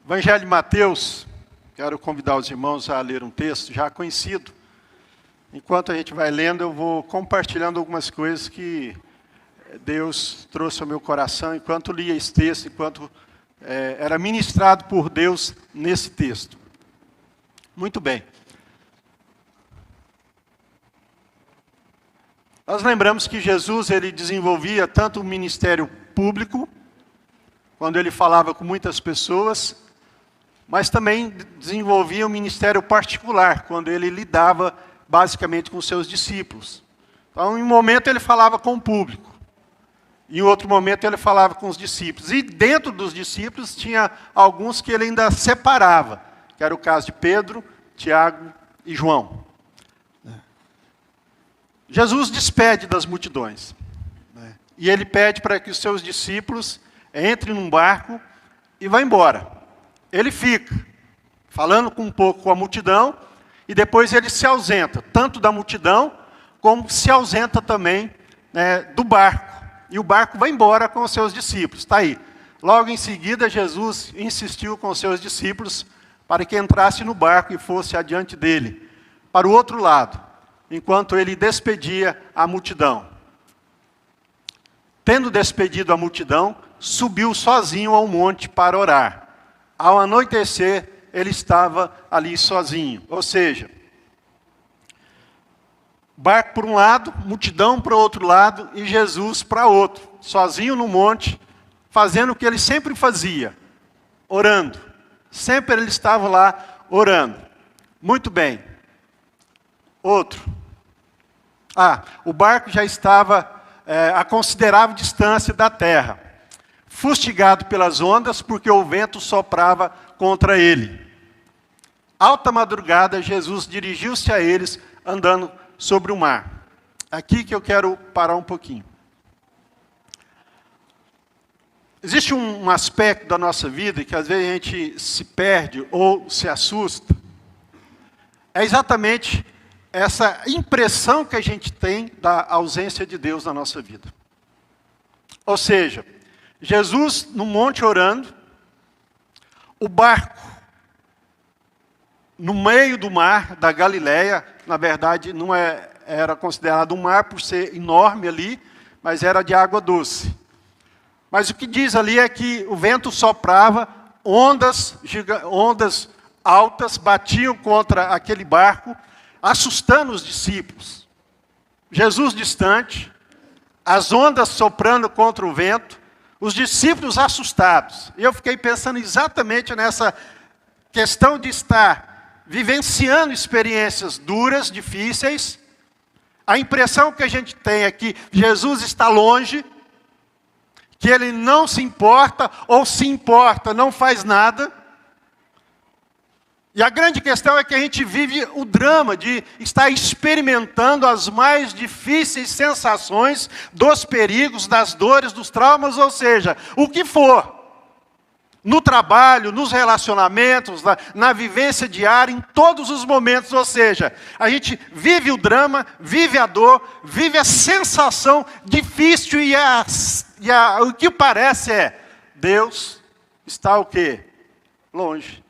Evangelho de Mateus, quero convidar os irmãos a ler um texto já conhecido. Enquanto a gente vai lendo, eu vou compartilhando algumas coisas que Deus trouxe ao meu coração enquanto lia esse texto, enquanto era ministrado por Deus nesse texto. Muito bem. Nós lembramos que Jesus ele desenvolvia tanto o ministério público, quando ele falava com muitas pessoas, mas também desenvolvia o ministério particular, quando ele lidava basicamente com seus discípulos. Então, em um momento ele falava com o público, em outro momento ele falava com os discípulos. E dentro dos discípulos tinha alguns que ele ainda separava, que era o caso de Pedro, Tiago e João. Jesus despede das multidões, e ele pede para que os seus discípulos entrem num barco e vá embora. Ele fica falando um pouco com a multidão e depois ele se ausenta, tanto da multidão como se ausenta também do barco. E o barco vai embora com os seus discípulos. Está aí. Logo em seguida, Jesus insistiu com os seus discípulos para que entrasse no barco e fosse adiante dele, para o outro lado, enquanto ele despedia a multidão. Tendo despedido a multidão, subiu sozinho ao monte para orar. Ao anoitecer, ele estava ali sozinho. Ou seja, barco por um lado, multidão para o outro lado e Jesus para outro. Sozinho no monte, fazendo o que ele sempre fazia, orando. Sempre ele estava lá orando. Muito bem. Outro. O barco já estava a considerável distância da terra, fustigado pelas ondas, porque o vento soprava contra ele. Alta madrugada, Jesus dirigiu-se a eles, andando sobre o mar. Aqui que eu quero parar um pouquinho. Existe um aspecto da nossa vida que às vezes a gente se perde ou se assusta. É exatamente essa impressão que a gente tem da ausência de Deus na nossa vida. Ou seja, Jesus no monte orando, o barco no meio do mar da Galileia, na verdade não era considerado um mar por ser enorme ali, mas era de água doce. Mas o que diz ali é que o vento soprava, ondas altas batiam contra aquele barco, assustando os discípulos. Jesus distante, as ondas soprando contra o vento, os discípulos assustados. E eu fiquei pensando exatamente nessa questão de estar vivenciando experiências duras, difíceis. A impressão que a gente tem é que Jesus está longe, que ele não se importa, ou se importa, não faz nada. E a grande questão é que a gente vive o drama de estar experimentando as mais difíceis sensações dos perigos, das dores, dos traumas, ou seja, o que for. No trabalho, nos relacionamentos, na vivência diária, em todos os momentos, ou seja, a gente vive o drama, vive a dor, vive a sensação difícil e o que parece Deus está o quê? Longe.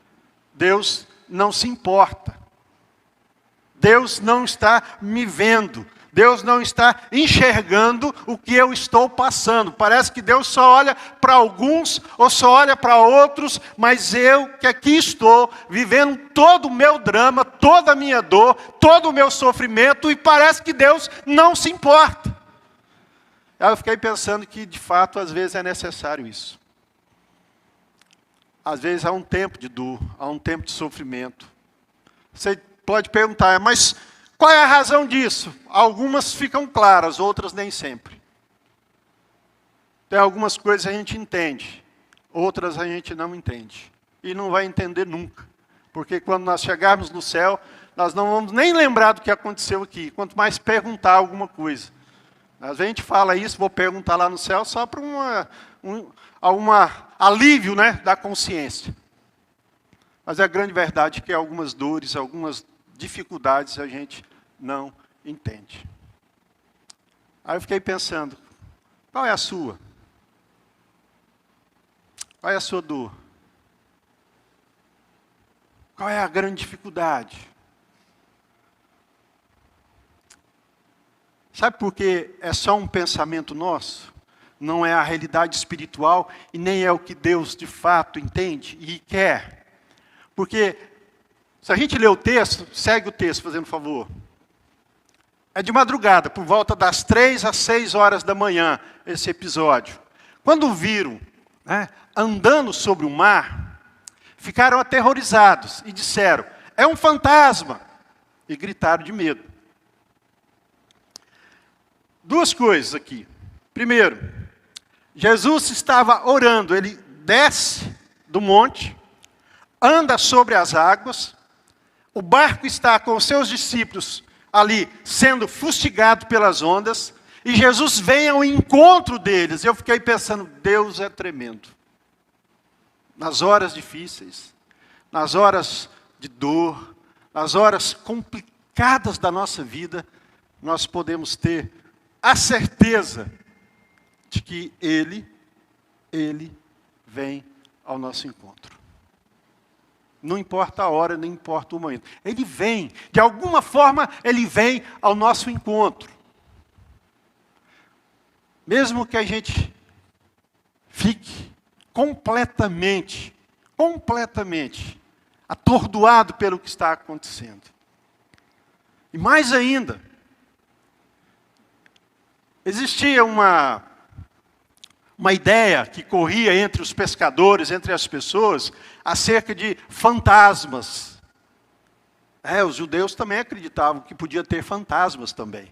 Deus não se importa. Deus não está me vendo. Deus não está enxergando o que eu estou passando. Parece que Deus só olha para alguns ou só olha para outros, mas eu que aqui estou vivendo todo o meu drama, toda a minha dor, todo o meu sofrimento e parece que Deus não se importa. Aí eu fiquei pensando que de fato às vezes é necessário isso. Às vezes há um tempo de dor, há um tempo de sofrimento. Você pode perguntar, mas qual é a razão disso? Algumas ficam claras, outras nem sempre. Tem algumas coisas que a gente entende, outras a gente não entende. E não vai entender nunca. Porque quando nós chegarmos no céu, nós não vamos nem lembrar do que aconteceu aqui, quanto mais perguntar alguma coisa. Às vezes a gente fala isso, vou perguntar lá no céu, só para algum alívio da consciência. Mas a grande verdade é que algumas dores, algumas dificuldades a gente não entende. Aí eu fiquei pensando, qual é a sua? Qual é a sua dor? Qual é a grande dificuldade? Sabe por que é só um pensamento nosso? Não é a realidade espiritual e nem é o que Deus de fato entende e quer. Porque se a gente ler o texto, segue o texto, fazendo favor. É de madrugada, por volta das 3 às 6 horas da manhã, esse episódio. Quando viram, andando sobre o mar, ficaram aterrorizados e disseram, é um fantasma, e gritaram de medo. Duas coisas aqui. Primeiro, Jesus estava orando, ele desce do monte, anda sobre as águas, o barco está com os seus discípulos ali sendo fustigado pelas ondas, e Jesus vem ao encontro deles. Eu fiquei pensando, Deus é tremendo. Nas horas difíceis, nas horas de dor, nas horas complicadas da nossa vida, nós podemos ter a certeza de que Ele vem ao nosso encontro. Não importa a hora, nem importa o momento. Ele vem, de alguma forma, Ele vem ao nosso encontro. Mesmo que a gente fique completamente atordoado pelo que está acontecendo. E mais ainda, existia uma ideia que corria entre os pescadores, entre as pessoas, acerca de fantasmas. Os judeus também acreditavam que podia ter fantasmas também.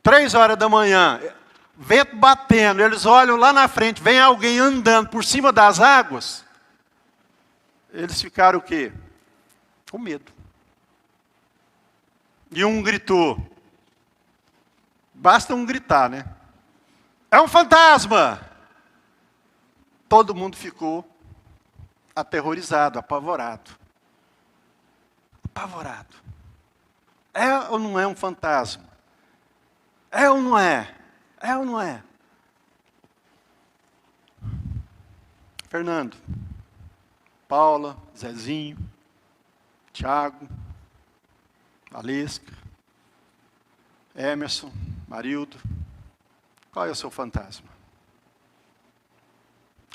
3 horas da manhã, vento batendo, eles olham lá na frente, vem alguém andando por cima das águas. Eles ficaram o quê? Com medo. E um gritou. Basta um gritar, né? É um fantasma! Todo mundo ficou aterrorizado, apavorado. Apavorado. É ou não é um fantasma? É ou não é? É ou não é? Fernando, Paula, Zezinho, Tiago, Valesca, Emerson, Marildo. Qual é o seu fantasma?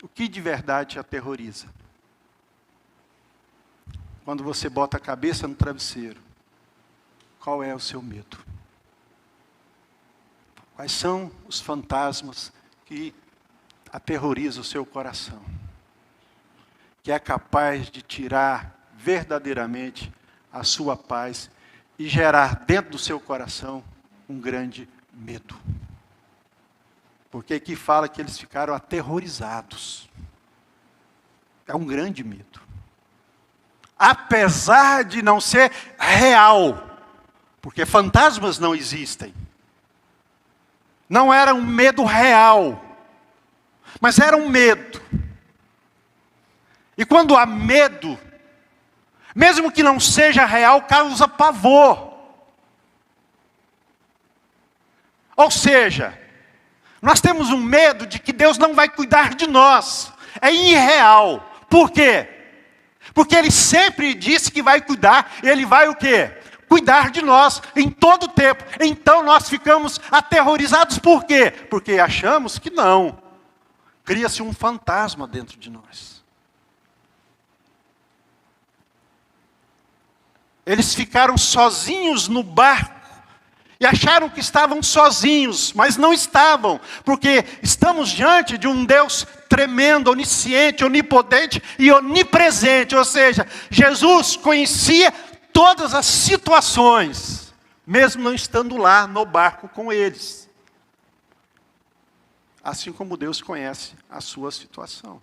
O que de verdade te aterroriza? Quando você bota a cabeça no travesseiro, qual é o seu medo? Quais são os fantasmas que aterrorizam o seu coração? Que é capaz de tirar verdadeiramente a sua paz e gerar dentro do seu coração um grande medo. Porque aqui fala que eles ficaram aterrorizados. É um grande medo. Apesar de não ser real, porque fantasmas não existem. Não era um medo real, mas era um medo. E quando há medo, mesmo que não seja real, causa pavor. Ou seja, nós temos um medo de que Deus não vai cuidar de nós. É irreal. Por quê? Porque Ele sempre disse que vai cuidar, e Ele vai o quê? Cuidar de nós em todo o tempo. Então nós ficamos aterrorizados. Por quê? Porque achamos que não. Cria-se um fantasma dentro de nós. Eles ficaram sozinhos no barco. E acharam que estavam sozinhos, mas não estavam. Porque estamos diante de um Deus tremendo, onisciente, onipotente e onipresente. Ou seja, Jesus conhecia todas as situações, mesmo não estando lá no barco com eles. Assim como Deus conhece a sua situação.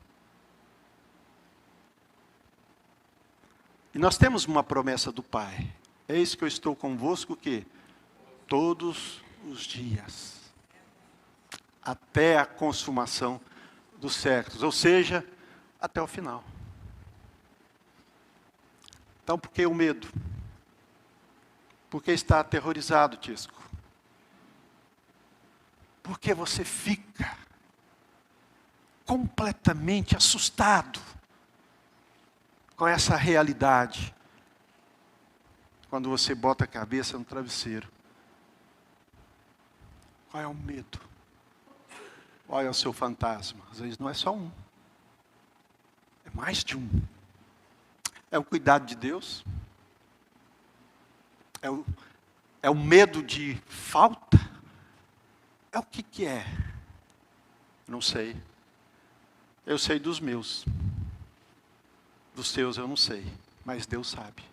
E nós temos uma promessa do Pai. Eis que eu estou convosco, o quê? Todos os dias. Até a consumação dos séculos. Ou seja, até o final. Então, por que o medo? Por que está aterrorizado, Tisco? Porque você fica completamente assustado com essa realidade. Quando você bota a cabeça no travesseiro. Qual é o medo? Qual é o seu fantasma? Às vezes não é só um. É mais de um. É o cuidado de Deus? É o medo de falta? É o que é? Não sei. Eu sei dos meus. Dos seus eu não sei. Mas Deus sabe.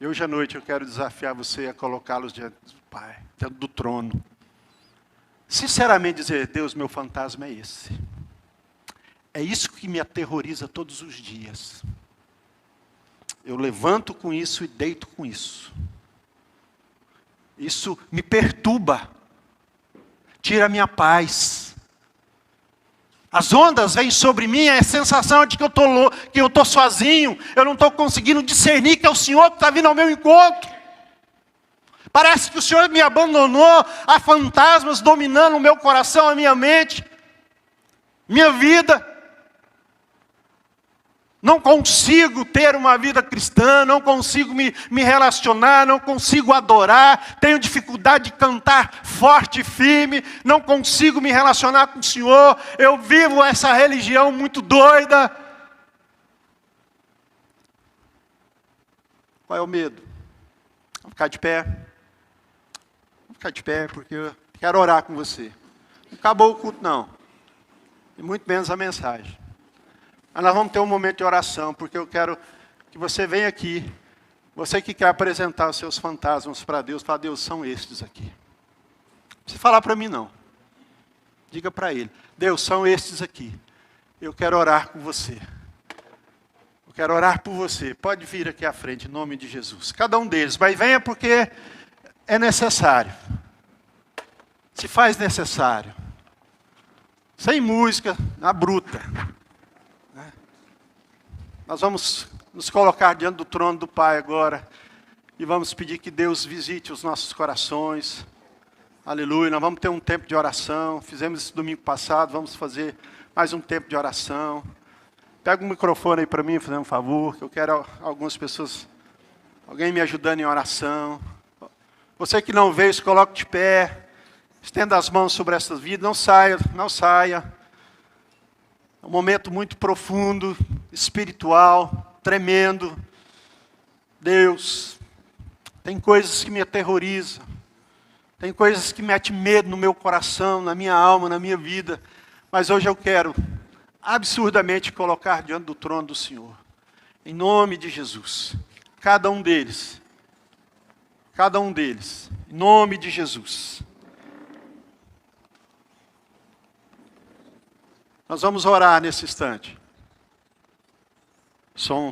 E hoje à noite eu quero desafiar você a colocá-los diante do Pai, diante do trono. Sinceramente dizer, Deus, meu fantasma é esse. É isso que me aterroriza todos os dias. Eu levanto com isso e deito com isso. Isso me perturba. Tira a minha paz. As ondas vêm sobre mim, é a sensação de que eu estou sozinho. Eu não estou conseguindo discernir que é o Senhor que está vindo ao meu encontro. Parece que o Senhor me abandonou. Há fantasmas dominando o meu coração, a minha mente, minha vida. Não consigo ter uma vida cristã, não consigo me relacionar, não consigo adorar, tenho dificuldade de cantar forte e firme, não consigo me relacionar com o Senhor, eu vivo essa religião muito doida. Qual é o medo? Vamos ficar de pé. Vamos ficar de pé, porque eu quero orar com você. Não acabou o culto, não. E muito menos a mensagem. Mas nós vamos ter um momento de oração, porque eu quero que você venha aqui, você que quer apresentar os seus fantasmas para Deus, fala, Deus, são estes aqui. Não precisa falar para mim não. Diga para Ele, Deus, são estes aqui. Eu quero orar com você. Eu quero orar por você. Pode vir aqui à frente, em nome de Jesus. Cada um deles, mas venha porque é necessário. Se faz necessário. Sem música, na bruta. Nós vamos nos colocar diante do trono do Pai agora. E vamos pedir que Deus visite os nossos corações. Aleluia. Nós vamos ter um tempo de oração. Fizemos isso domingo passado. Vamos fazer mais um tempo de oração. Pega um microfone aí para mim, fazer um favor. Que eu quero algumas pessoas, alguém me ajudando em oração. Você que não veio, se coloque de pé. Estenda as mãos sobre essas vidas. Não saia, não saia. É um momento muito profundo, espiritual, tremendo. Deus, tem coisas que me aterrorizam. Tem coisas que metem medo no meu coração, na minha alma, na minha vida. Mas hoje eu quero absurdamente colocar diante do trono do Senhor. Em nome de Jesus. Cada um deles. Cada um deles. Em nome de Jesus. Nós vamos orar nesse instante. Som.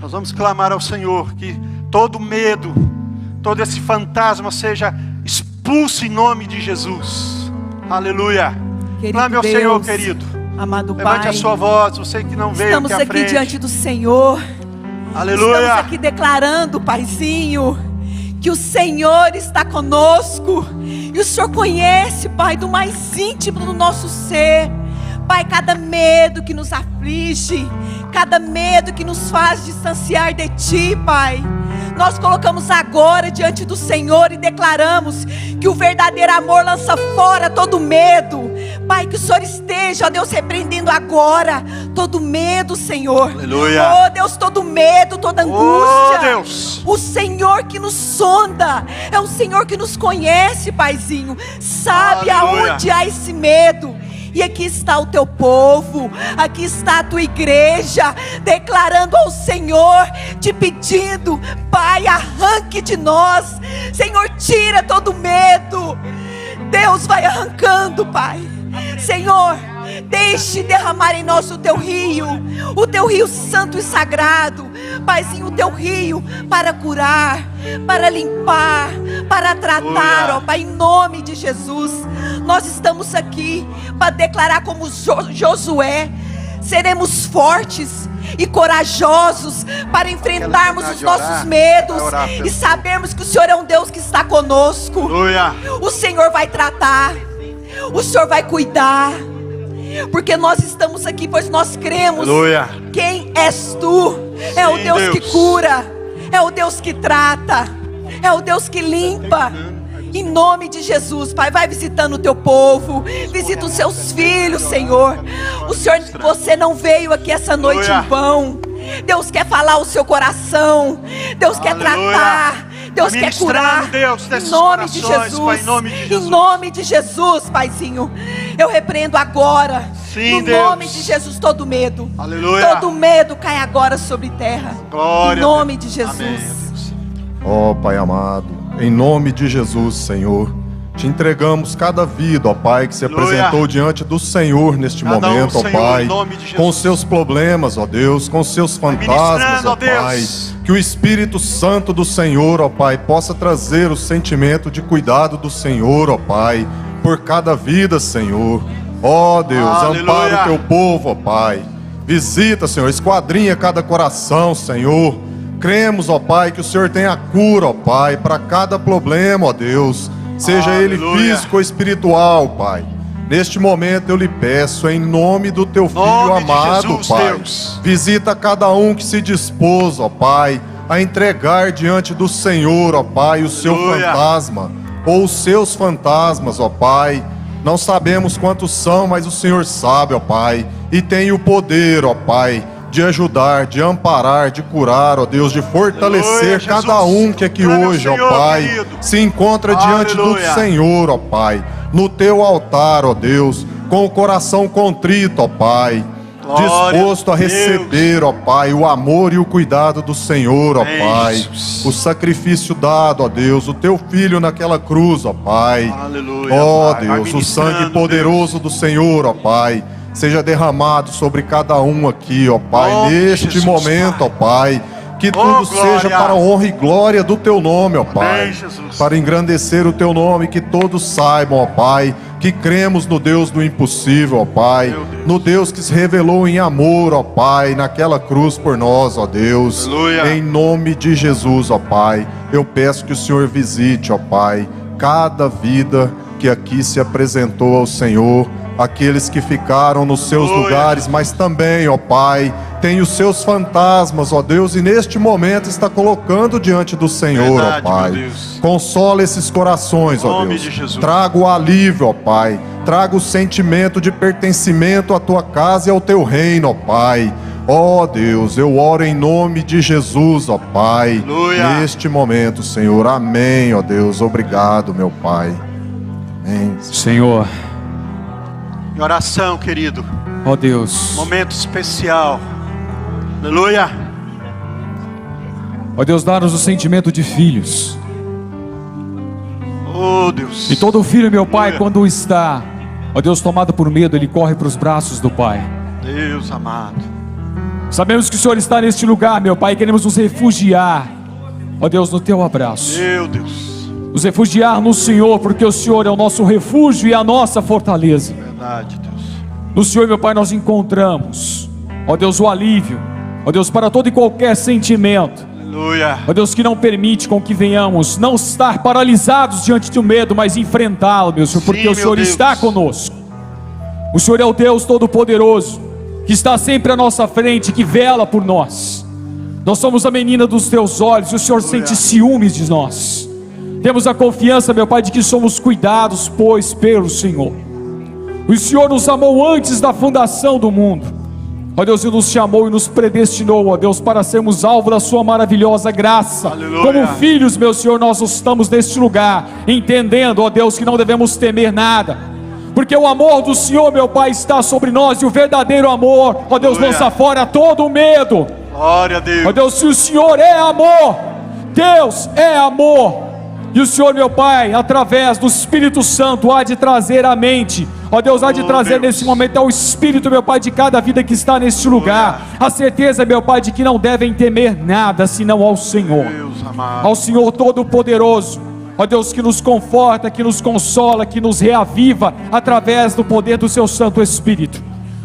Nós vamos clamar ao Senhor que todo medo, todo esse fantasma seja expulso em nome de Jesus. Aleluia. Clame ao Senhor, querido. Amado Pai. Levante a sua voz, você que não veio estamos aqui à aqui frente. diante do Senhor. Aleluia. Estamos aqui declarando, Paizinho, que o Senhor está conosco. E o Senhor conhece, Pai, do mais íntimo do nosso ser. Pai, cada medo que nos aflige, cada medo que nos faz distanciar de Ti, Pai. Nós colocamos agora diante do Senhor e declaramos que o verdadeiro amor lança fora todo medo. Pai, que o Senhor esteja, ó Deus, repreendendo agora todo medo, Senhor. Aleluia. Oh Deus, todo medo, toda angústia. Oh Deus. O Senhor que nos sonda, é o Senhor que nos conhece, Paizinho. Sabe Aleluia. aonde há esse medo. E aqui está o teu povo, aqui está a tua igreja, declarando ao Senhor, te pedindo, Pai, arranque de nós, Senhor, tira todo medo. Deus vai arrancando, Pai. Senhor, deixe derramar em nós o teu rio santo e sagrado, Paizinho, o teu rio para curar, para limpar, para tratar, ó Pai, em nome de Jesus. Nós estamos aqui para declarar como Josué, seremos fortes e corajosos para enfrentarmos os nossos medos e sabermos que o Senhor é um Deus que está conosco. Aleluia. O Senhor vai tratar, o Senhor vai cuidar. porque nós estamos aqui, pois nós cremos. Aleluia. Quem és tu? É o Sim, Deus que Deus. cura, é o Deus que trata, é o Deus que limpa. Em nome de Jesus, Pai, vai visitando o teu povo, visita os seus filhos, Senhor. O Senhor, você não veio aqui essa noite em vão. Deus quer falar o seu coração, Deus quer tratar, Deus quer curar. Deus, em nome de Jesus, Pai, em nome de Jesus. em nome de Jesus, Paizinho, eu repreendo agora, Sim, no Deus. nome de Jesus, todo medo. Aleluia. Todo medo cai agora sobre terra. Glória Em nome a Deus. de Jesus. Amém, Deus. Ó Pai amado, em nome de Jesus, Senhor, te entregamos cada vida, ó Pai, que se Aleluia. apresentou diante do Senhor neste Cada momento, ó Senhor, Pai, em nome de Jesus. com seus problemas, ó Deus, com seus fantasmas, ministrando, ó ó Deus. Pai, que o Espírito Santo do Senhor, ó Pai, possa trazer o sentimento de cuidado do Senhor, ó Pai, por cada vida, Senhor. Ó Deus, Aleluia. ampara o teu povo, ó Pai, visita, Senhor, esquadrinha cada coração, Senhor. Cremos, ó Pai, que o Senhor tem a cura, ó Pai, para cada problema, ó Deus, seja ele Aleluia. físico ou espiritual, Pai. Neste momento eu lhe peço, em nome do teu Filho Nome de amado, Jesus, Pai, Deus. visita cada um que se dispôs, ó Pai, a entregar diante do Senhor, ó Pai, o seu Aleluia. fantasma, ou os seus fantasmas, ó Pai. Não sabemos quantos são, mas o Senhor sabe, ó Pai, e tem o poder, ó Pai, de ajudar, de amparar, de curar, ó Deus, de fortalecer Aleluia, cada Jesus. um que aqui Glória ao hoje, ó Senhor, Pai, querido. se encontra diante do Aleluia. Senhor, ó Pai, no teu altar, ó Deus, com o coração contrito, ó Pai, Glória disposto a a Deus. receber, ó Pai, o amor e o cuidado do Senhor, ó Amém, Pai, Jesus. o sacrifício dado, ó Deus, o teu Filho naquela cruz, ó Pai. Aleluia, Ó Pai. Vai Deus, o ministrando, sangue poderoso do Senhor, ó Pai, seja derramado sobre cada um aqui, ó Pai, Nome de neste Jesus, momento, Pai. ó Pai, que Oh, tudo glória. seja para a honra e glória do teu nome, ó Pai, Amém, Jesus. para engrandecer o teu nome, que todos saibam, ó Pai, que cremos no Deus do impossível, ó Pai, Meu Deus. no Deus que se revelou em amor, ó Pai, naquela cruz por nós, ó Deus. Aleluia. Em nome de Jesus, ó Pai, eu peço que o Senhor visite, ó Pai, cada vida que aqui se apresentou ao Senhor, aqueles que ficaram nos seus Aleluia. lugares, mas também, ó Pai, tem os seus fantasmas, ó Deus, e neste momento está colocando diante do Senhor, Verdade, ó Pai. meu Deus. Consola esses corações, ó Nome Deus. de Jesus. Traga o alívio, ó Pai. Traga o sentimento de pertencimento à tua casa e ao teu reino, ó Pai. Ó Deus, eu oro em nome de Jesus, ó Pai. Aleluia. Neste momento, Senhor. Amém, ó Deus. Obrigado, meu Pai. Amém. Senhor, Em oração, querido. ó Deus, Momento especial. Aleluia. ó Deus, dá-nos o sentimento de filhos. Oh, Deus. E todo filho, meu Pai, Aleluia. quando está, ó Deus, tomado por medo, ele corre para os braços do Pai. Deus amado. Sabemos que o Senhor está neste lugar, meu Pai, e queremos nos refugiar, ó Deus, no teu abraço. Meu Deus. Nos refugiar no Senhor, porque o Senhor é o nosso refúgio e a nossa fortaleza. Verdade, Deus. No Senhor, meu Pai, nós encontramos, ó Deus, o alívio, ó Deus, para todo e qualquer sentimento, Aleluia. ó Deus, que não permite com que venhamos não estar paralisados diante do medo, mas enfrentá-lo, meu Senhor, Sim, porque meu o Senhor Deus. está conosco. O Senhor é o Deus Todo-Poderoso, que está sempre à nossa frente, que vela por nós. Nós somos a menina dos teus olhos, e o Senhor sente ciúmes de nós. Temos a confiança, meu Pai, de que somos cuidados, pois, pelo Senhor. O Senhor nos amou antes da fundação do mundo, ó Deus, e nos chamou e nos predestinou, ó Deus, para sermos alvo da sua maravilhosa graça. Aleluia. Como filhos, meu Senhor, nós estamos neste lugar, entendendo, ó Deus, que não devemos temer nada, porque o amor do Senhor, meu Pai, está sobre nós, e o verdadeiro amor, ó Deus, Aleluia. lança fora todo o medo. Glória a Deus. Ó Deus, se o Senhor é amor, Deus é amor, e o Senhor, meu Pai, através do Espírito Santo, há de trazer à mente, ó Deus, há de Oh, trazer Deus. nesse momento ao Espírito, meu Pai, de cada vida que está neste lugar, a certeza, meu Pai, de que não devem temer nada, senão ao Senhor, Deus amado. ao Senhor Todo-Poderoso, ó Deus, que nos conforta, que nos consola, que nos reaviva, através do poder do seu Santo Espírito.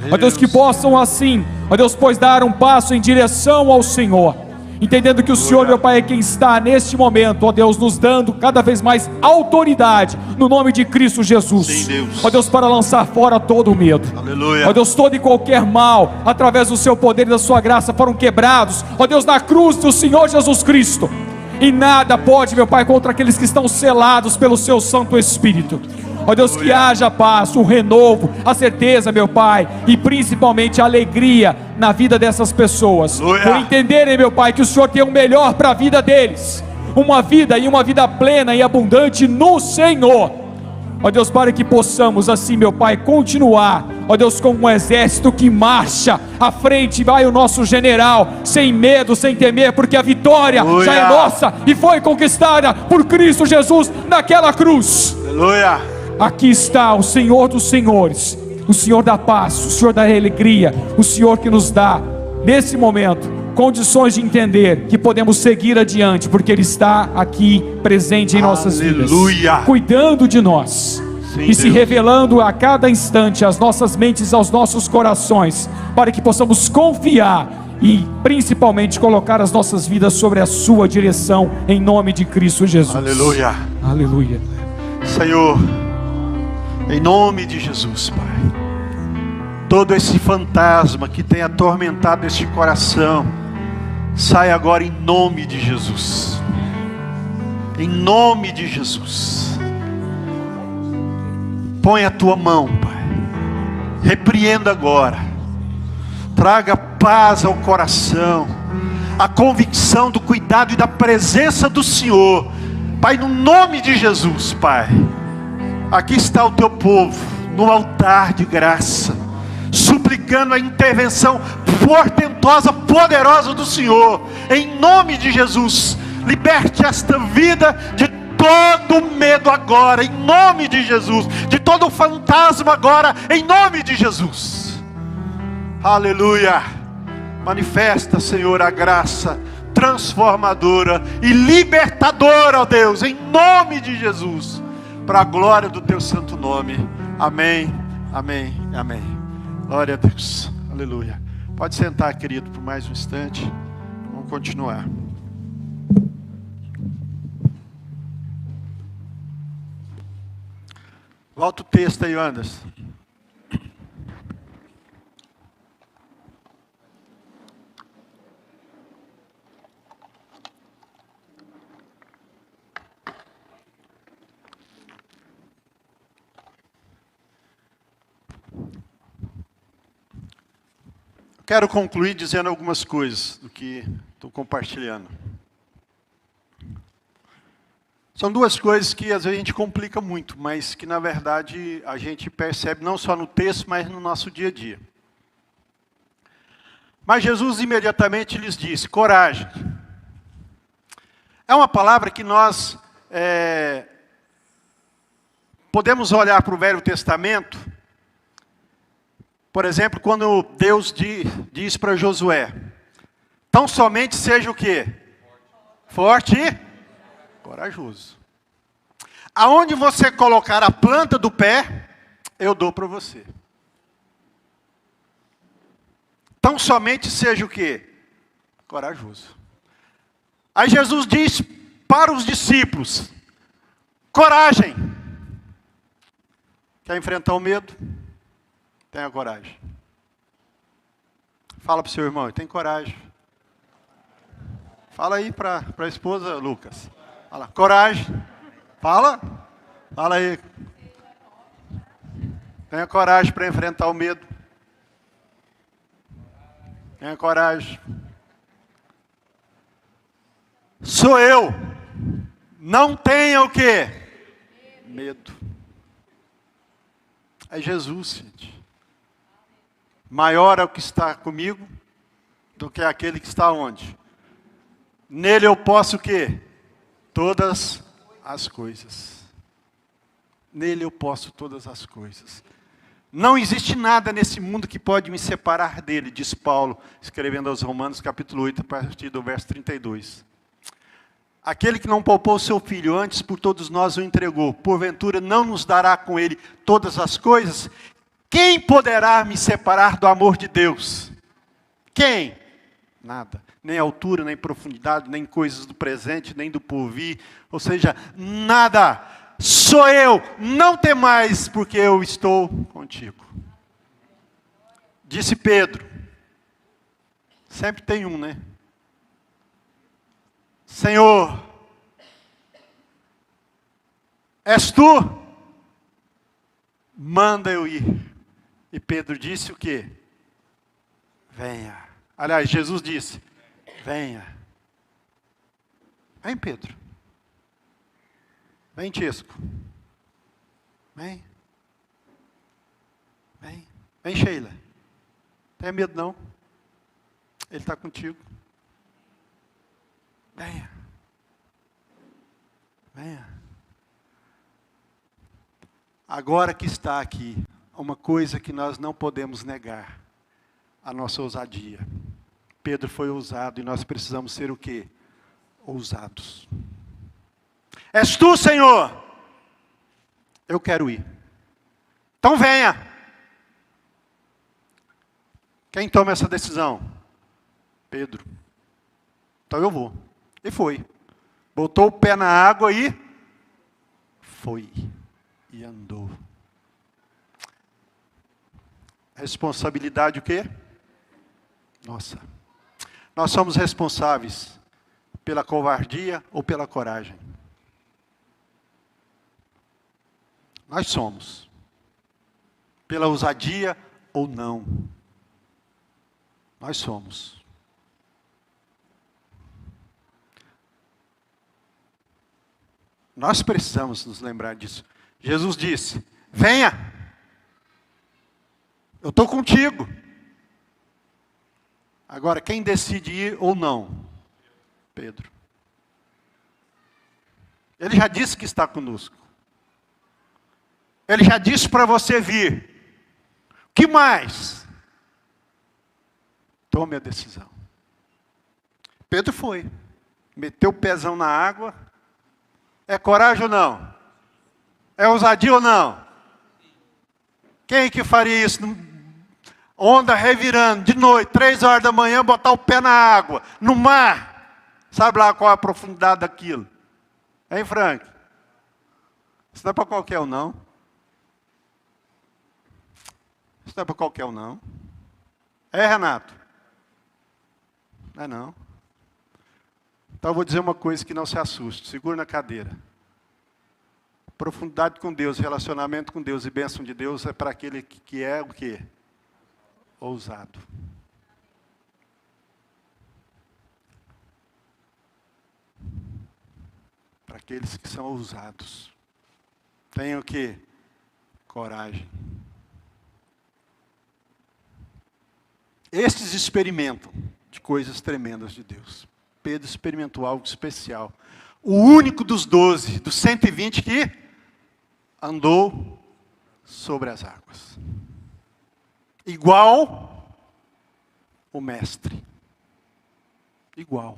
Ó Deus, que possam assim, ó Deus, pois dar um passo em direção ao Senhor, entendendo que o Senhor, meu Pai, é quem está neste momento, ó Deus, nos dando cada vez mais autoridade, no nome de Cristo Jesus. Sim, Deus. Ó Deus, para lançar fora todo o medo. Aleluia. Ó Deus, todo e qualquer mal, através do seu poder e da sua graça, foram quebrados, ó Deus, na cruz do Senhor Jesus Cristo. E nada pode, meu Pai, contra aqueles que estão selados pelo seu Santo Espírito. Ó Deus, que haja paz, o renovo, a certeza, meu Pai, e principalmente a alegria na vida dessas pessoas, por entenderem, meu Pai, que o Senhor tem o melhor para a vida deles, uma vida plena e abundante no Senhor. Ó Deus, para que possamos assim, meu Pai, continuar, ó Deus, como um exército que marcha à frente, vai o nosso general, sem medo, sem temer, porque a vitória já é nossa e foi conquistada por Cristo Jesus naquela cruz. Aleluia. Aqui está o Senhor dos Senhores, o Senhor da paz, o Senhor da alegria, o Senhor que nos dá, nesse momento, condições de entender que podemos seguir adiante, porque Ele está aqui presente em nossas vidas, cuidando de nós. Sim, e se revelando a cada instante às nossas mentes, aos nossos corações, para que possamos confiar e principalmente colocar as nossas vidas sobre a sua direção, em nome de Cristo Jesus. Aleluia. Aleluia. Senhor, em nome de Jesus, Pai, todo esse fantasma que tem atormentado este coração, sai agora em nome de Jesus. Em nome de Jesus. Põe a tua mão, Pai. Repreenda agora. Traga paz ao coração, a convicção do cuidado e da presença do Senhor. Pai, no nome de Jesus, Pai. Aqui está o teu povo, no altar de graça, suplicando a intervenção portentosa, poderosa do Senhor. Em nome de Jesus, liberte esta vida de todo medo agora, em nome de Jesus, de todo fantasma agora, em nome de Jesus. Aleluia. Manifesta, Senhor, a graça transformadora e libertadora, ó Deus, em nome de Jesus, para a glória do teu santo nome. Amém, amém, amém. Glória a Deus. Aleluia. Pode sentar, querido, por mais um instante. Vamos continuar. Volta o texto aí, Anderson. Quero concluir dizendo algumas coisas do que estou compartilhando. São duas coisas que às vezes a gente complica muito, mas que na verdade a gente percebe não só no texto, mas no nosso dia a dia. Mas Jesus imediatamente lhes disse: coragem. É uma palavra que nós podemos olhar para o Velho Testamento. Por exemplo, quando Deus diz para Josué: tão somente seja o quê? Forte e corajoso. Aonde você colocar a planta do pé, eu dou para você. Tão somente seja o quê? Corajoso. Aí Jesus diz para os discípulos: coragem. Quer enfrentar o medo? Tenha coragem. Fala para o seu irmão: tem coragem. Fala aí para a esposa, Lucas. Fala: coragem. Fala aí. Tenha coragem para enfrentar o medo. Tenha coragem. Sou eu. Não tenha o quê? Medo. É Jesus, gente. Maior é o que está comigo do que aquele que está onde? Nele eu posso o quê? Todas as coisas. Nele eu posso todas as coisas. Não existe nada nesse mundo que pode me separar dele, diz Paulo, escrevendo aos Romanos, capítulo 8, a partir do verso 32. Aquele que não poupou o seu filho, antes por todos nós o entregou, porventura não nos dará com ele todas as coisas? Quem poderá me separar do amor de Deus? Quem? Nada. nem altura, nem profundidade, nem coisas do presente, nem do porvir. Ou seja, nada. Sou eu, não temais, porque eu estou contigo. Disse Pedro. Sempre tem um, né? Senhor, és tu? Manda eu ir. E Pedro disse o quê? Venha. Aliás, Jesus disse, venha. Vem, Pedro. Vem, Tisco. Vem. Vem. Vem, Sheila. Não tenha medo, não. Ele está contigo. Venha. Venha. Agora que está aqui, uma coisa que nós não podemos negar. A nossa ousadia. Pedro foi ousado e nós precisamos ser o quê? Ousados. És tu, Senhor? Eu quero ir. Então venha. Quem toma essa decisão? Pedro. Então eu vou. E foi. Botou o pé na água e foi. E andou. Responsabilidade o quê? Nossa. Nós somos responsáveis pela covardia ou pela coragem. Nós somos. Pela ousadia ou não. Nós somos. Nós precisamos nos lembrar disso. Jesus disse, venha. Eu estou contigo. Agora, quem decide ir ou não? Pedro. Ele já disse que está conosco. Ele já disse para você vir. O que mais? Tome a decisão. Pedro foi. Meteu o pezão na água. É coragem ou não? É ousadia ou não? Quem que faria isso? Onda revirando, de noite, 3 horas da manhã, botar o pé na água, no mar. Sabe lá qual é a profundidade daquilo? Hein, Frank? Isso não é para qualquer um, não. Isso não é para qualquer um, não. É, Renato? Não é, não. Então eu vou dizer uma coisa que não se assuste. Segura na cadeira. Profundidade com Deus, relacionamento com Deus e bênção de Deus é para aquele que é o quê? Ousado. Para aqueles que são ousados. Tenham o quê? Coragem. Estes experimentam de coisas tremendas de Deus. Pedro experimentou algo especial. O único dos 12, dos 120 que andou sobre as águas. Igual o mestre. Igual.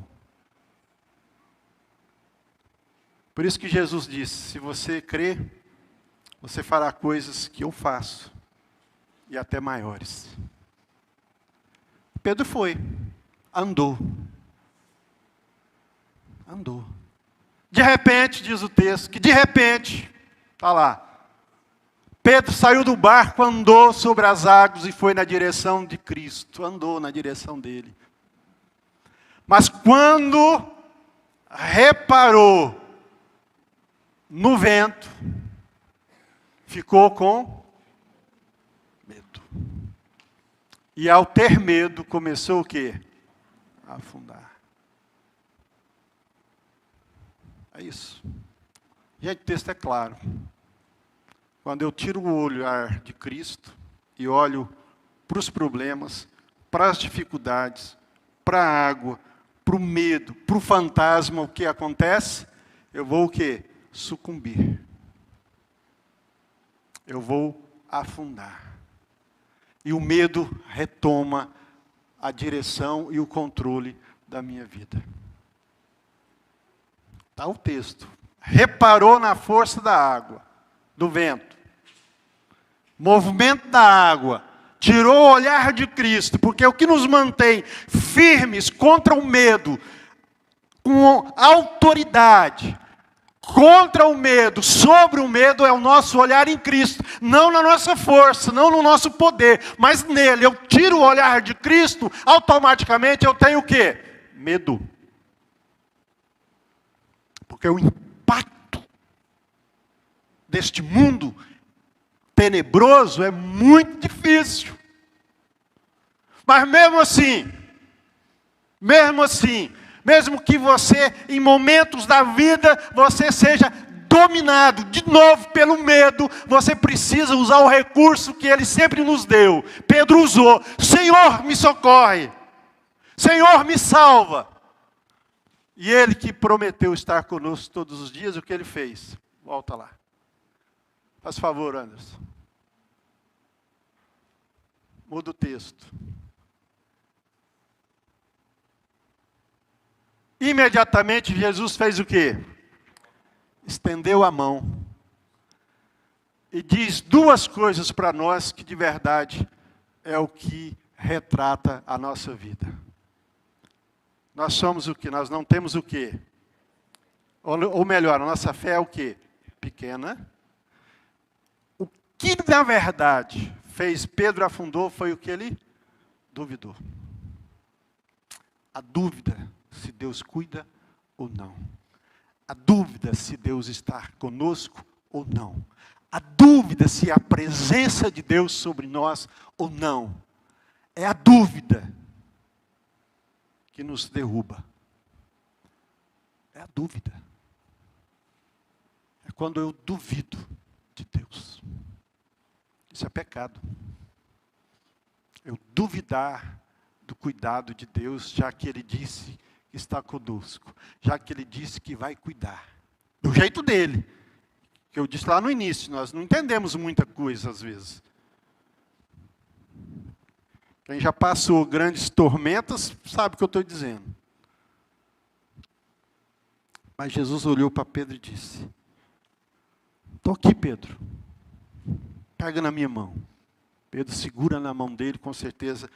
Por isso que Jesus disse, se você crer, você fará coisas que eu faço. E até maiores. Pedro foi. Andou. Andou. De repente, diz o texto, que de repente, está lá, Pedro saiu do barco, andou sobre as águas e foi na direção de Cristo. Andou na direção dele. Mas quando reparou no vento, ficou com medo. E ao ter medo, começou o quê? A afundar. É isso. Gente, o texto é claro. Quando eu tiro o olhar de Cristo e olho para os problemas, para as dificuldades, para a água, para o medo, para o fantasma, o que acontece? Eu vou o quê? Sucumbir. Eu vou afundar. E o medo retoma a direção e o controle da minha vida. Está o texto. Reparou na força da água, do vento. Movimento da água. tirou o olhar de Cristo, porque o que nos mantém firmes contra o medo, com autoridade, contra o medo, sobre o medo, é o nosso olhar em Cristo. Não na nossa força, não no nosso poder, mas nele. Eu tiro o olhar de Cristo, automaticamente eu tenho o quê? Medo. Porque o impacto deste mundo tenebroso é muito difícil. Mas mesmo assim, mesmo que você, em momentos da vida, você seja dominado de novo pelo medo, você precisa usar o recurso que Ele sempre nos deu. Pedro usou: Senhor, me socorre. Senhor, me salva. E Ele que prometeu estar conosco todos os dias, o que Ele fez? Volta lá. Faz favor, Anderson. Muda o texto. Imediatamente Jesus fez o quê? Estendeu a mão. E diz duas coisas para nós que de verdade é o que retrata a nossa vida. Nós somos o quê? Nós não temos o quê? Ou melhor, a nossa fé é o quê? Pequena. O que na verdade fez Pedro afundou foi o que ele duvidou. A dúvida se Deus cuida ou não. A dúvida se Deus está conosco ou não. A dúvida se a presença de Deus sobre nós ou não. É a dúvida que nos derruba. É a dúvida. É quando eu duvido de Deus. Isso é pecado. Eu duvidar do cuidado de Deus, já que Ele disse que está conosco, já que Ele disse que vai cuidar, do jeito dele, que eu disse lá no início, nós não entendemos muita coisa às vezes. Quem já passou grandes tormentas, sabe o que eu estou dizendo. Mas Jesus olhou para Pedro e disse: estou aqui, Pedro, pega na minha mão. Pedro segura na mão dele, com certeza,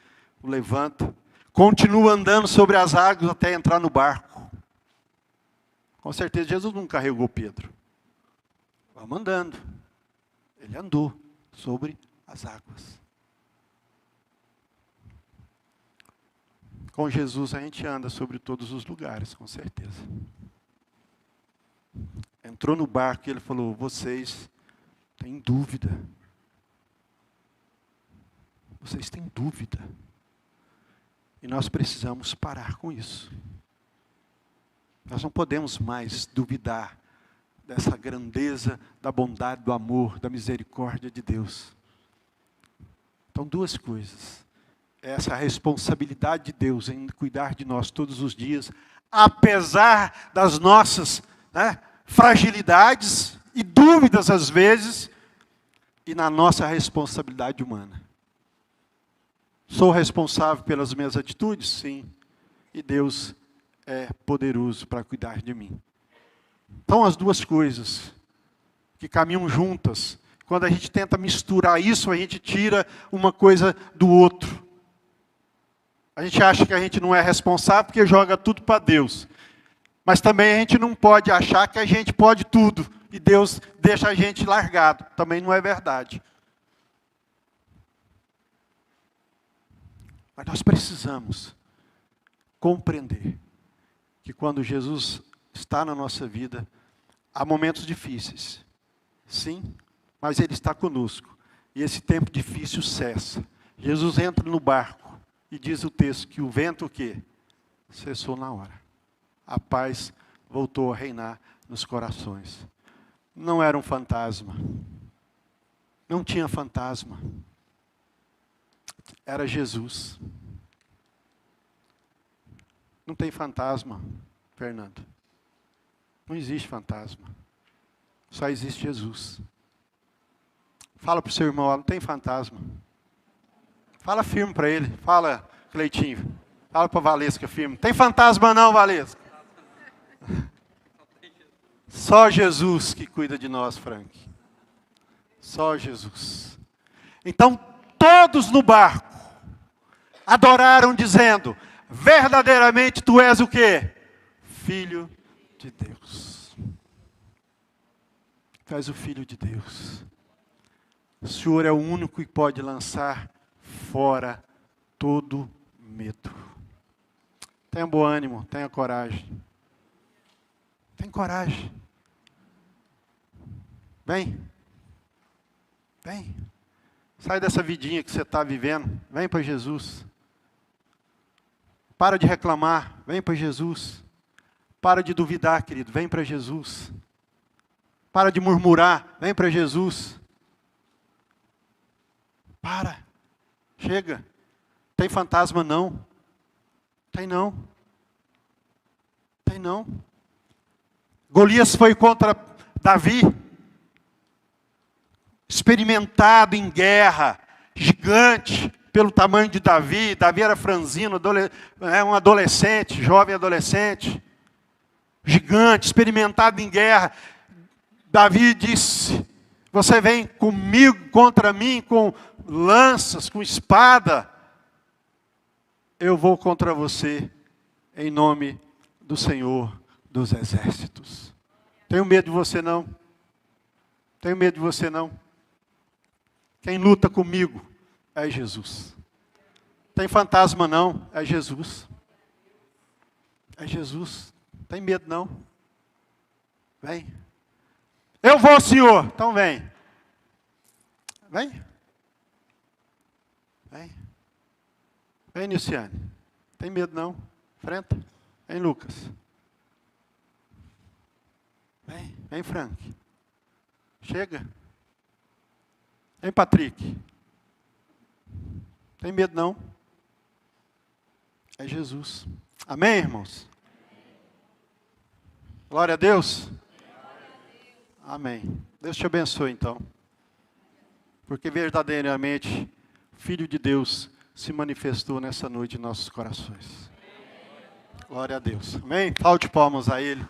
o levanta, continua andando sobre as águas até entrar no barco. Com certeza Jesus não carregou Pedro. Vamos andando. Ele andou sobre as águas. Com Jesus a gente anda sobre todos os lugares, com certeza. Entrou no barco e ele falou: vocês têm dúvida. Vocês têm dúvida. E nós precisamos parar com isso. Nós não podemos mais duvidar dessa grandeza, da bondade, do amor, da misericórdia de Deus. Então, duas coisas. Essa responsabilidade de Deus em cuidar de nós todos os dias, apesar das nossas fragilidades e dúvidas às vezes, e na nossa responsabilidade humana. Sou responsável pelas minhas atitudes? Sim. E Deus é poderoso para cuidar de mim. Então, as duas coisas que caminham juntas. Quando a gente tenta misturar isso, a gente tira uma coisa do outro. A gente acha que a gente não é responsável porque joga tudo para Deus. Mas também a gente não pode achar que a gente pode tudo e Deus deixa a gente largado. Também não é verdade. Mas nós precisamos compreender que quando Jesus está na nossa vida, há momentos difíceis. Sim, mas Ele está conosco. E esse tempo difícil cessa. Jesus entra no barco e diz o texto que o vento o quê? Cessou na hora. A paz voltou a reinar nos corações. Não era um fantasma. Não tinha fantasma. Era Jesus. Não tem fantasma, Fernando. Não existe fantasma. Só existe Jesus. Fala para o seu irmão, não tem fantasma. Fala firme para ele. Fala, Cleitinho. Fala para a Valesca firme. Tem fantasma não, Valesca. Só Jesus que cuida de nós, Frank. Só Jesus. Então, todos no barco adoraram dizendo: verdadeiramente tu és o quê? Filho de Deus. Tu és o Filho de Deus. O Senhor é o único que pode lançar fora todo medo. Tenha bom ânimo, tenha coragem. Tenha coragem. Vem. Vem. Sai dessa vidinha que você está vivendo. Vem para Jesus. Para de reclamar. Vem para Jesus. Para de duvidar, querido. Vem para Jesus. Para de murmurar. Vem para Jesus. Para. Chega. Tem fantasma não. Tem não. Tem não. Golias foi contra Davi. Experimentado em guerra. Gigante. Pelo tamanho de Davi. Davi era franzino. Um adolescente. Jovem adolescente. Gigante. Experimentado em guerra. Davi disse: você vem comigo, contra mim, com lanças, com espada. Eu vou contra você, em nome do Senhor dos Exércitos. Tenho medo de você não. Tenho medo de você não. Quem luta comigo é Jesus. Tem fantasma não, é Jesus. É Jesus. Tem medo não. Vem. Eu vou, Senhor. Então vem. Vem. Vem. Vem, Niciane. Tem medo não? Enfrenta. Vem, Lucas. Vem. Vem, Frank. Chega. Vem, Patrick. Tem medo não? É Jesus. Amém, irmãos? Glória a Deus. Amém. Deus te abençoe, então. Porque verdadeiramente, o Filho de Deus se manifestou nessa noite em nossos corações. Glória a Deus. Amém? Falte palmas a Ele.